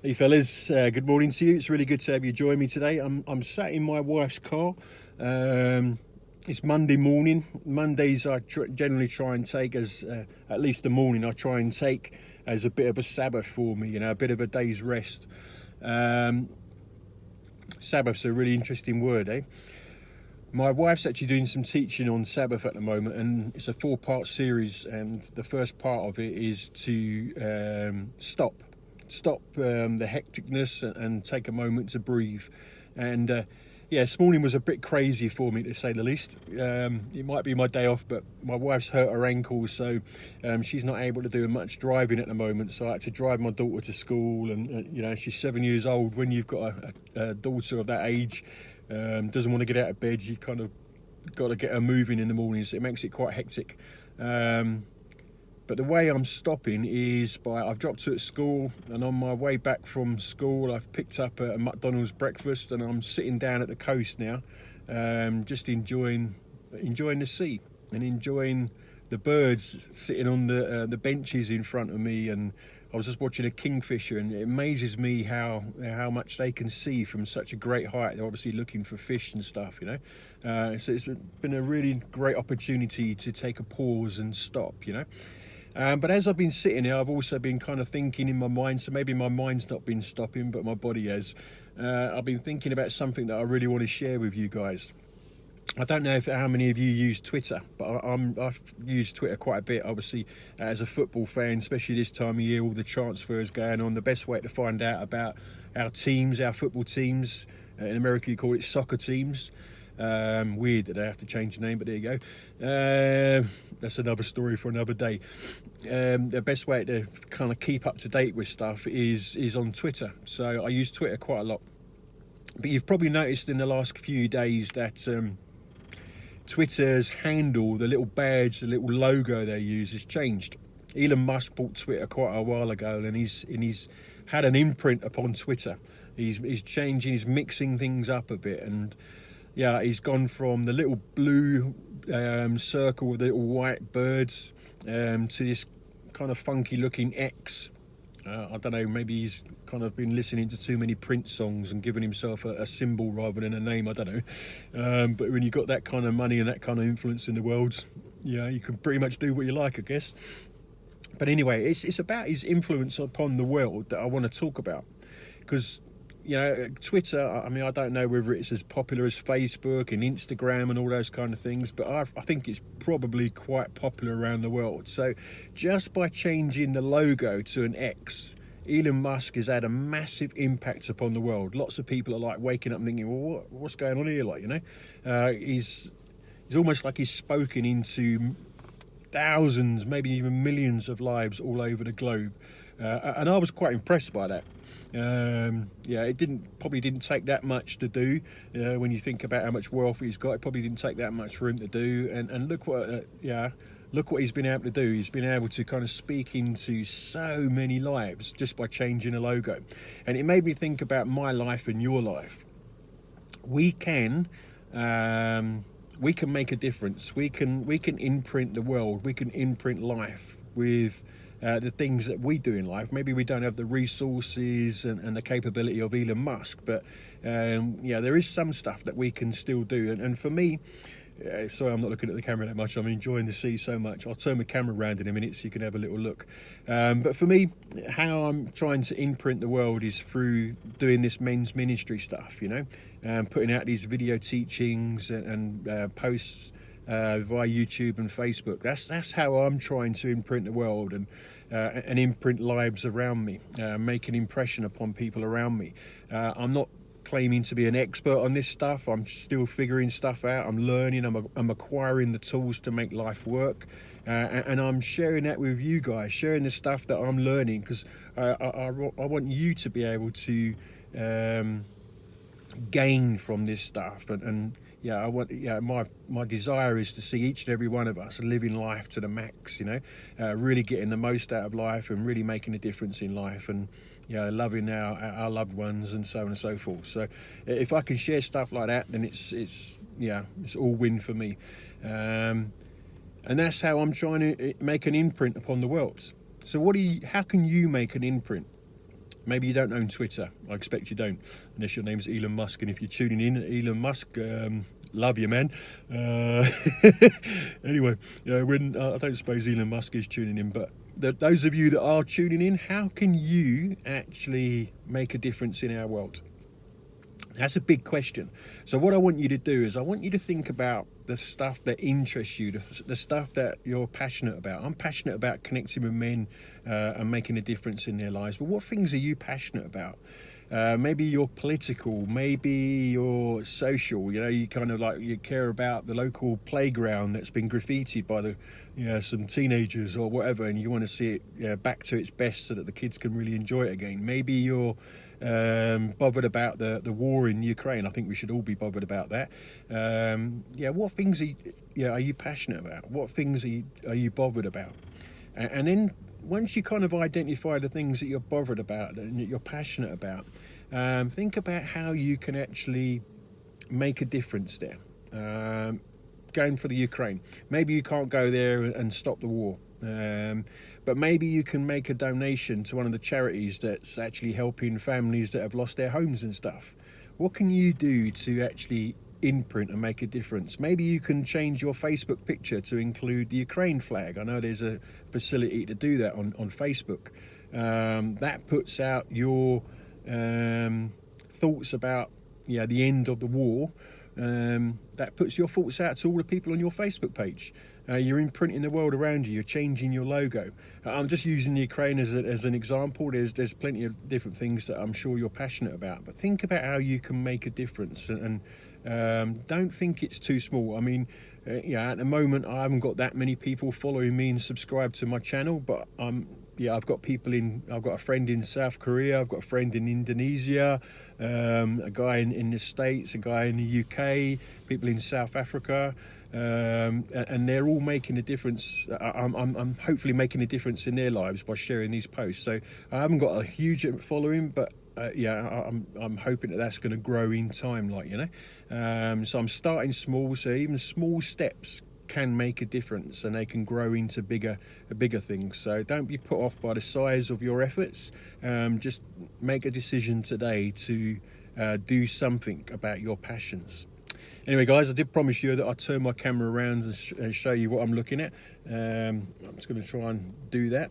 Hey fellas, good morning to you. It's really good to have you join me today. I'm sat in my wife's car. Um, it's Monday morning. Mondays I generally try and take as at least the morning I try and take as a bit of a Sabbath for me. A bit of a day's rest. Um, Sabbath's a really interesting word, eh? My wife's actually doing some teaching on Sabbath at the moment, and it's a 4-part series. And the first part of it is to stop the hecticness and take a moment to breathe. And yeah, this morning was a bit crazy for me, to say the least. It might be my day off, but my wife's hurt her ankle, so she's not able to do much driving at the moment. So I had to drive my daughter to school, and she's 7 years old. When you've got a daughter of that age, doesn't want to get out of bed, you kind of got to get her moving in the morning, so it makes it quite hectic. But the way I'm stopping is I've dropped her at school, and on my way back from school I've picked up a McDonald's breakfast, and I'm sitting down at the coast now, just enjoying the sea and enjoying the birds sitting on the benches in front of me. And I was just watching a kingfisher, and it amazes me how much they can see from such a great height. They're obviously looking for fish and stuff, so it's been a really great opportunity to take a pause and stop. But as I've been sitting here, I've also been kind of thinking in my mind, so maybe my mind's not been stopping, but my body has. I've been thinking about something that I really want to share with you guys. I don't know how many of you use Twitter, but I've used Twitter quite a bit. Obviously, as a football fan, especially this time of year, all the transfers going on. The best way to find out about our teams, our football teams, in America you call it soccer teams. Weird that they have to change the name, but there you go. That's another story for another day. The best way to kind of keep up to date with stuff is on Twitter. So I use Twitter quite a lot. But you've probably noticed in the last few days that Twitter's handle, the little badge, the little logo they use has changed. Elon Musk bought Twitter quite a while ago, and he's had an imprint upon Twitter. He's changing, he's mixing things up a bit, and yeah, he's gone from the little blue circle with the little white birds to this kind of funky looking X. I don't know, maybe he's kind of been listening to too many Prince songs and given himself a symbol rather than a name, I don't know. But when you've got that kind of money and that kind of influence in the world, yeah, you can pretty much do what you like, I guess. But anyway, it's about his influence upon the world that I want to talk about. Because Twitter, I mean, I don't know whether it's as popular as Facebook and Instagram and all those kind of things, but I think it's probably quite popular around the world. So just by changing the logo to an X, Elon Musk has had a massive impact upon the world. Lots of people are like waking up and thinking, well, what's going on here? He's almost like he's spoken into thousands, maybe even millions of lives all over the globe. And I was quite impressed by that. It probably didn't take that much to do. When you think about how much wealth he's got, it probably didn't take that much for him to do. And look what he's been able to do. He's been able to kind of speak into so many lives just by changing a logo. And it made me think about my life and your life. We can make a difference. We can imprint the world. We can imprint life with the things that we do in life. Maybe we don't have the resources and the capability of Elon Musk, but there is some stuff that we can still do. And for me, sorry, I'm not looking at the camera that much. I'm enjoying the sea so much. I'll turn the camera around in a minute so you can have a little look. But for me, how I'm trying to imprint the world is through doing this men's ministry stuff, putting out these video teachings and posts via YouTube and Facebook. That's how I'm trying to imprint the world and imprint lives around me, make an impression upon people around me. I'm not claiming to be an expert on this stuff. I'm still figuring stuff out. I'm learning. I'm acquiring the tools to make life work, and I'm sharing that with you guys, sharing the stuff that I'm learning, because I want you to be able to gain from this stuff. My desire is to see each and every one of us living life to the max, really getting the most out of life and really making a difference in life, and loving our loved ones and so on and so forth. So if I can share stuff like that, then it's all win for me. And that's how I'm trying to make an imprint upon the world. So how can you make an imprint? Maybe you don't own Twitter. I expect you don't, unless your name's Elon Musk. And if you're tuning in, Elon Musk, love you, man. Anyway, when I don't suppose Elon Musk is tuning in, but those of you that are tuning in, how can you actually make a difference in our world? That's a big question. So what I want you to do is I want you to think about the stuff that interests you, the stuff that you're passionate about. I'm passionate about connecting with men and making a difference in their lives. But what things are you passionate about? Maybe you're political, maybe you're social. You kind of like you care about the local playground that's been graffitied by some teenagers or whatever, and you want to see it back to its best so that the kids can really enjoy it again. Maybe you're bothered about the war in Ukraine. I think we should all be bothered about that. What things are you passionate about? What things are you bothered about? And then once you kind of identify the things that you're bothered about and that you're passionate about, think about how you can actually make a difference there. Going for the Ukraine, maybe you can't go there and stop the war, but maybe you can make a donation to one of the charities that's actually helping families that have lost their homes and stuff. What can you do to actually imprint and make a difference? Maybe you can change your Facebook picture to include the Ukraine flag. I know there's a facility to do that on Facebook. That puts out your thoughts about the end of the war. That puts your thoughts out to all the people on your Facebook page. You're imprinting the world around you. You're changing your logo. I'm just using the Ukraine as an example. There's plenty of different things that I'm sure you're passionate about. But think about how you can make a difference, and don't think it's too small. I mean, at the moment I haven't got that many people following me and subscribed to my channel, but I've got I've got a friend in South Korea, I've got a friend in Indonesia, a guy in the States, a guy in the UK, people in South Africa, and they're all making a difference. I'm hopefully making a difference in their lives by sharing these posts. So I haven't got a huge following, but I'm hoping that's going to grow in time, so I'm starting small, so even small steps can make a difference and they can grow into bigger things. So don't be put off by the size of your efforts. Just make a decision today to do something about your passions. Anyway, guys, I did promise you that I'd turn my camera around and show you what I'm looking at. I'm just going to try and do that.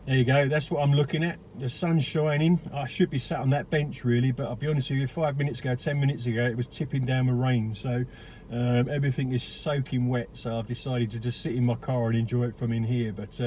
There you go, that's what I'm looking at. The sun's shining. I should be sat on that bench really, but I'll be honest with you, 5 minutes ago, 10 minutes ago, it was tipping down with rain. So everything is soaking wet. So I've decided to just sit in my car and enjoy it from in here. But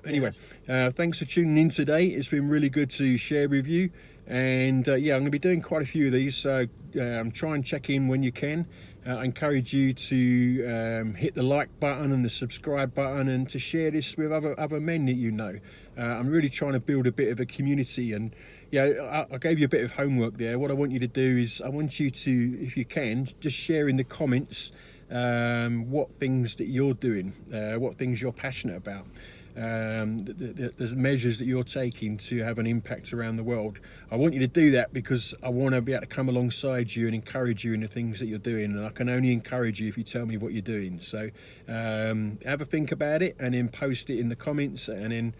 anyway, thanks for tuning in today. It's been really good to share with you. And I'm going to be doing quite a few of these. So try and check in when you can. I encourage you to hit the like button and the subscribe button, and to share this with other men that you know. I'm really trying to build a bit of a community, and I gave you a bit of homework there. What I want you to do is I want you to, if you can, just share in the comments what things that you're doing, what things you're passionate about. The measures that you're taking to have an impact around the world. I want you to do that because I want to be able to come alongside you and encourage you in the things that you're doing, and I can only encourage you if you tell me what you're doing. So have a think about it and then post it in the comments, and then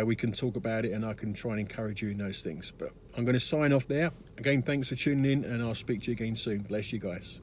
we can talk about it and I can try and encourage you in those things. But I'm going to sign off there. Again, thanks for tuning in, and I'll speak to you again soon. Bless you guys.